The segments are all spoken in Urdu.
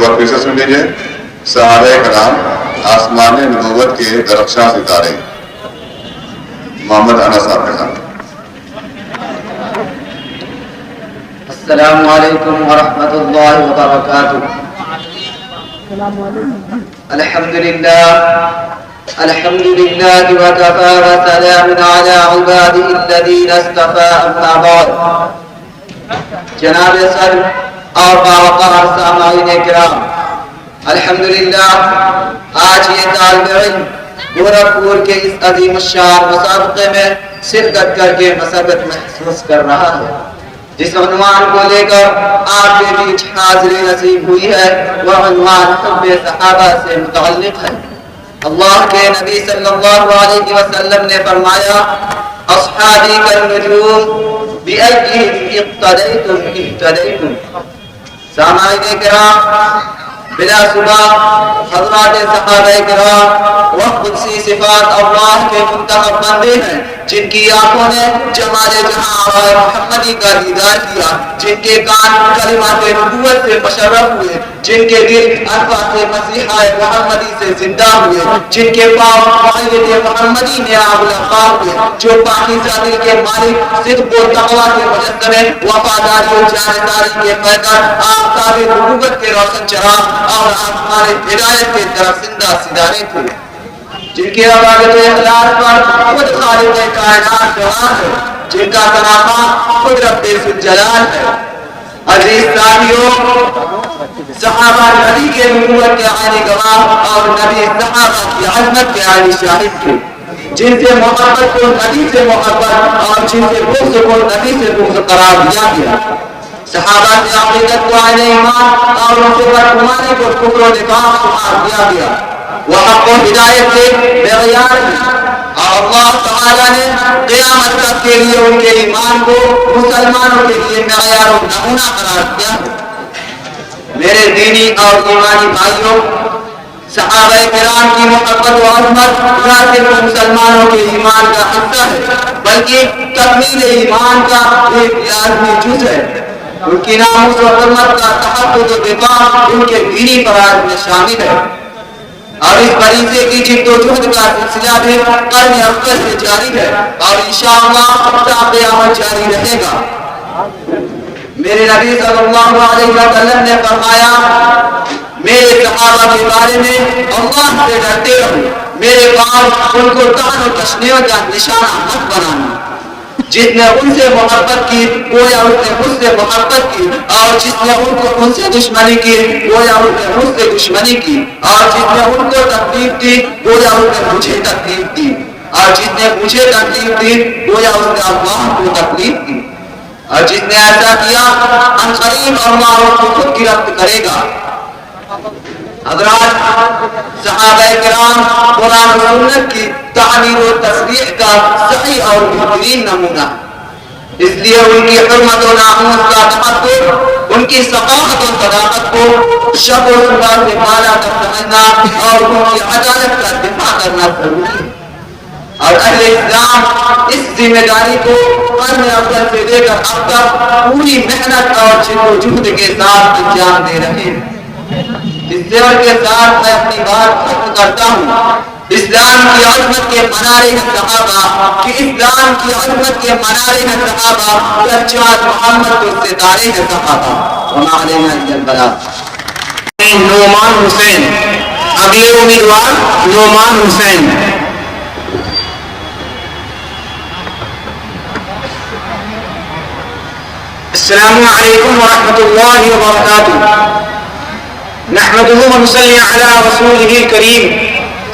بار پھر سے سن لیجیے. صحابہ کرام آسمان نبوت کے درخشاں ستارے. محمد انس صاحب کے ساتھ. السلام علیکم ورحمۃ اللہ وبرکاتہ. الحمد للہ وکفى وسلام علی عباده الذین اصطفى اما بعد. جناب صدر اور باوقار سامعین کرام، الحمدللہ آج یہ طالب علم گورکھپور کے اس عظیم الشان مسابقے میں شرکت کر کے مسرت محسوس کر رہا ہے. جس عنوان کو لے کر آپ کے بیچ حاضری نصیب ہوئی ہے وہ عنوان حب صحابہ سے متعلق ہے. اللہ کے نبی صلی اللہ علیہ وسلم نے فرمایا اصحابی کالنجوم بأیہم اقتدیتم اہتدیتم. سامعین کرام، بلا صبح حضرات صحابہ کرام وہ قدسی صفات اللہ کے منتخب بندے ہیں جن کی آنکھوں نے جمال جہاں اور محمدی کا دیدار کیا، جن کے کان کلمات نبوت سے مشرف ہوئے، جن کے دل الفاظ مسیحا محمدی سے زندہ ہوئے، جن کے پاؤں معیت محمدی نے آبلقاء ہوئے، جو پاکیزہ دل کے مالک صدق و تقوی کے مجسمے، وفاداری و جانبداری کے پیکر، آفتاب نبوت کے روشن چراغ اور آسمان ہدایت کے طرف زندہ ستارے تھے، جن کے عبادت اخلاص پر خود خالق کائنات گواہ ہے، جن کا کلام خود رب ذوالجلال ہے. عزیز ساتھیوں، صحابہ نبی کے نبوت کے عینی گواہ اور نبی صحابہ کی عظمت کے عینی شاہد تھے. جن سے محبت کو نبی سے محبت اور جن سے بغض کو نبی سے بغض قرار دیا گیا. صحابہ سے عقیدت کو عین ایمان اور ان سے بدگمانی کو کفر و نفاق قرار دیا گیا. وہ حق و ہدایت سے معیار ہیں اور اللہ تعالیٰ نے قیامت تک کے لیے ان کے ایمان کو مسلمانوں کے لیے معیار و نمونہ قرار دیا ہے. میرے دینی اور ایمانی بھائیوں، صحابہ کرام کی محبت و عظمت نہ صرف مسلمانوں کے ایمان کا حصہ ہے بلکہ تکمیل ایمان کا ایک لازمی جز ہے. ان کی ناموس و حرمت کا تحفظ و دفاع ان کے دینی فرائض میں شامل ہے اور اس فریضے کی جد و جہد کا سلسلہ بھی قرن اول سے جاری ہے اور انشاءاللہ تا قیامت جاری رہے گا. میرے نبی صلی اللہ علیہ وسلم نے فرمایا میرے صحابہ کے بارے میں اللہ سے ڈرتے رہو، میرے بعد ان کو طعن و تشنیع کا نشانہ مت بنانا. جس نے ان سے محبت کی گویا اس نے مجھ سے محبت کی، اور جس نے ان سے دشمنی کی گویا اس نے مجھ سے دشمنی کی، اور جس نے ان کو تکلیف دی گویا اس نے مجھے تکلیف دی، اور جس نے مجھے تکلیف دی گویا اس نے اللہ کو تکلیف دی، اور جس نے ایسا کیا عنقریب اللہ اس کو خود گرفت کرے گا. حضرات، صحابہ کرام قرآن و سنت کی تعمیر و تصریح کا صحیح اور بہترین نمونہ، اس لیے ان کی حرمت و ناموس کا تحفظ، ان کی ثقافت و صداقت کو شب و صبح سے بالا تک سمجھنا اور ان کی عدالت کا دفاع کرنا ضروری ہے. اور اہل اسلام اس ذمہ داری کو قرن اول سے لے کر اب تک پوری محنت اور جد و جہد کے ساتھ انجام دے رہے ہیں. اس زیور کے ساتھ میں اپنی بات ختم کرتا ہوں. اسلام کی عظمت کے منارے ہیں صحابہ، کہ اسلام کی عظمت کے منارے ہیں صحابہ، سجاد محمد کے ستارے ہیں صحابہ. وما علینا الا البلاغ. نعمان حسین، اگلے امیدوار نعمان حسین. السلام علیکم ورحمۃ اللہ وبرکاتہ. نحمده ونصلي على رسوله الكريم،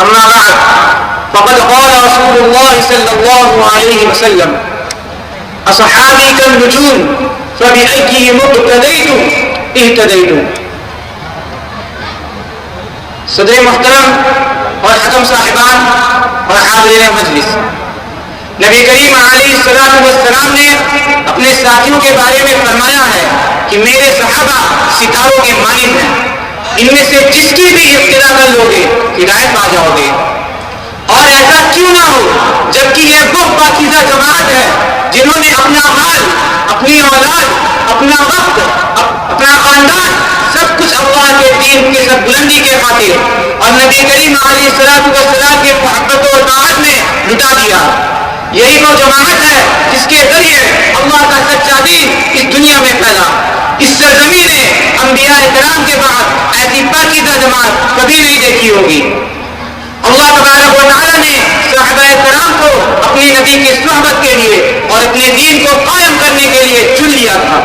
اما بعد فقد قال رسول الله صلى الله عليه وسلم اصحابي كالنجوم فبأيهم اقتديتم اهتديتم. صدر محترم اور حکم صاحبان اور حاضرین مجلس، نبی کریم علیہ السلام نے اپنے ساتھیوں کے بارے میں فرمایا ہے کہ میرے صحابہ ستاروں کے مانند ہیں، ان میں سے جس کی بھی ابتدا کر لوگے ہدایت پا جاؤ گے. اور ایسا کیوں نہ ہو جبکہ یہ وہ پاکیزہ جماعت ہے جنہوں نے اپنا مال، اپنی اولاد، اپنا وقت، اپنا خاندان سب کچھ اللہ کے دین سربلندی کے خاطر اور نبی کریم علیہ السلام کی محبت و اطاعت میں لٹا دیا. یہی وہ جماعت ہے جس کے ذریعے اللہ کا سچا دین اس دنیا میں پھیلا. اس سرزمین نے انبیاء کرام کے بعد ایسی پاکیزہ جماعت کبھی نہیں دیکھی ہوگی. اللہ تبارک و تعالیٰ نے صحابہ کرام کو اپنے نبی کی صحبت کے لیے اور اپنے دین کو قائم کرنے کے لیے چن لیا تھا.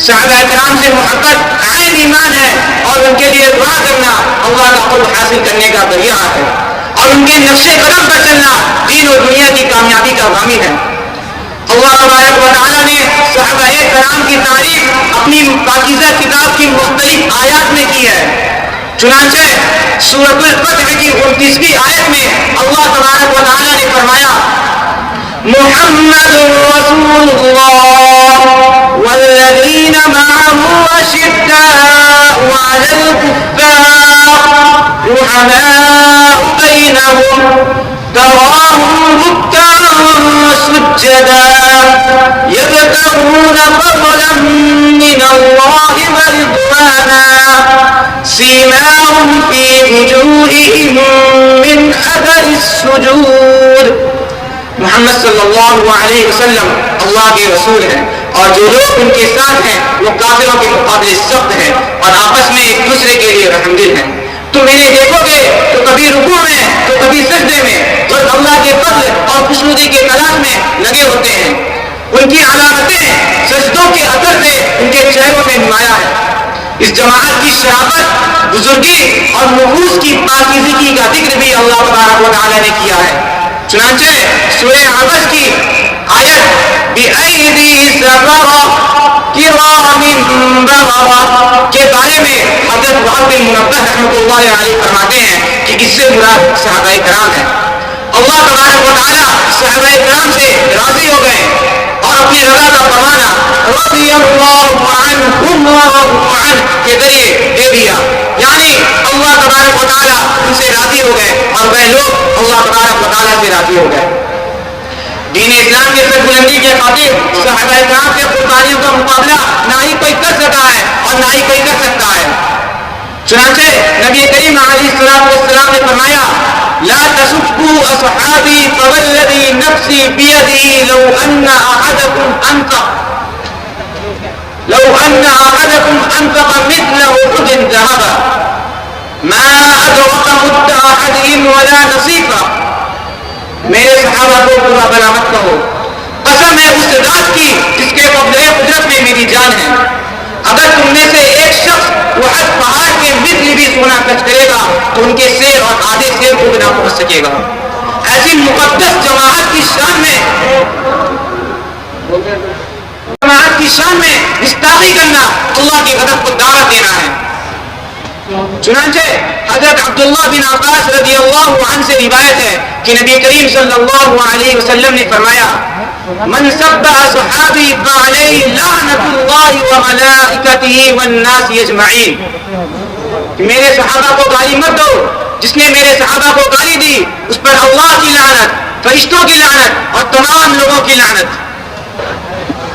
صحابہ کرام سے محبت عین ایمان ہے اور ان کے لیے دعا کرنا اللہ کا قرب حاصل کرنے کا ذریعہ ہے اور ان کے نقش قدم پر چلنا دین اور دنیا کی کامیابی کا ضامن ہے. اللہ تبارک و تعالیٰ نے صحابہ کرام کی تعریف اپنی پاکیزہ کتاب کی مختلف آیات میں کی ہے. چنانچہ سورۃ الفتح کی 29ویں آیت میں اللہ تبارک و تعالیٰ نے فرمایا محمد رسول اللہ والذین معه اشداء علی الکفار رحماء بینہم تراهم رکعا سجدا یبتغون فضلا من اللہ ورضوانا سیماهم فی وجوہہم من اثر السجود. محمد صلی اللہ علیہ وسلم اللہ کے رسول ہیں اور جو لوگ ان کے ساتھ ہیں وہ کافروں کے مقابلے سخت ہیں اور آپس میں ایک دوسرے کے لیے رحم دل ہیں. تم انہیں دیکھو گے تو کبھی رکوع میں تو کبھی سجدے میں اور اللہ کے فضل اور خوشنودی کے تلاش میں لگے ہوتے ہیں. ان کی علامتیں سجدوں کے اثر سے ان کے چہروں میں نمایاں ہے. اس جماعت کی شرافت، بزرگی اور نفوس کی پاکیزگی کا ذکر بھی اللہ تبارک و تعالیٰ نے کیا ہے. چنانچہ سورہ عبس کی آیت بِأَيْدِي سَفَرَةٍ کِرَامٍ بَرَرَةٍ کے بارے میں حضرت وہب بن منبہ رحمۃ اللہ علیہ فرماتے ہیں کہ اس سے مراد صحابہ کرام ہیں. اللہ تبارک و تعالیٰ صحابہ کرام سے راضی ہو گئے اور اپنی رضا کا فرمانا رضی اللہ عنہم ورضوا عنہ کے ذریعے دے دیا. یعنی اللہ تبارک و تعالیٰ ان سے راضی ہو گئے اور وہ لوگ اللہ تبارک و تعالیٰ سے راضی ہو گئے. دین اسلام کی سربلندی کے خاطر صحابہ کرام کے قربانیوں کا مقابلہ نہ ہی کوئی کر سکا ہے اور نہ ہی کوئی کر سکتا ہے. چنانچہ نبی کریم علیہ السلام نے فرمایا لا تسبوا اصحابی فوالذی نفسی بیدی لو ان احدکم انفق مثل احد ذهبا ما ادرک مد احدهم ولا نصیفا. میرے صحابہ کو برا بھلا مت کہو. قسم ہے اس ذات کی جس کے قبضۂ قدرت میں میری جان ہے. اگر تم میں سے ایک شخص احد پہاڑ کے مثل بھی سونا خرچ کرے گا تو ان کے سیر اور آدھے سیر کو بھی نہ پہنچ سکے گا. ایسی مقدس جماعت کی شان میں گستاخی کرنا اللہ کی غضب کو دعوت دینا ہے. چنانچہ حضرت عبداللہ بن عباس رضی اللہ عنہ سے روایت ہے کہ نبی کریم صلی اللہ علیہ وسلم نے فرمایا من سب صحابی فعلیہ لعنت اللہ وملائکتہ والناس اجمعین. میرے صحابہ کو گالی مت دو. جس نے میرے صحابہ کو گالی دی اس پر اللہ کی لعنت، فرشتوں کی لعنت اور تمام لوگوں کی لعنت.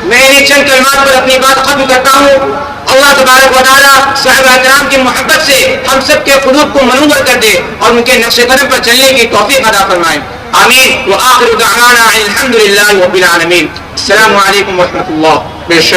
میں انہیں چند کلمات پر اپنی بات ختم کرتا ہوں. اللہ تبارک و تعالیٰ صحابہ کرام کی محبت سے ہم سب کے قلوب کو منور کر دے اور ان کے نقش قدم پر چلنے کی توفیق عطا فرمائے. آمین. وآخر دعوانا الحمد للہ رب العالمین. السلام علیکم ورحمۃ اللہ.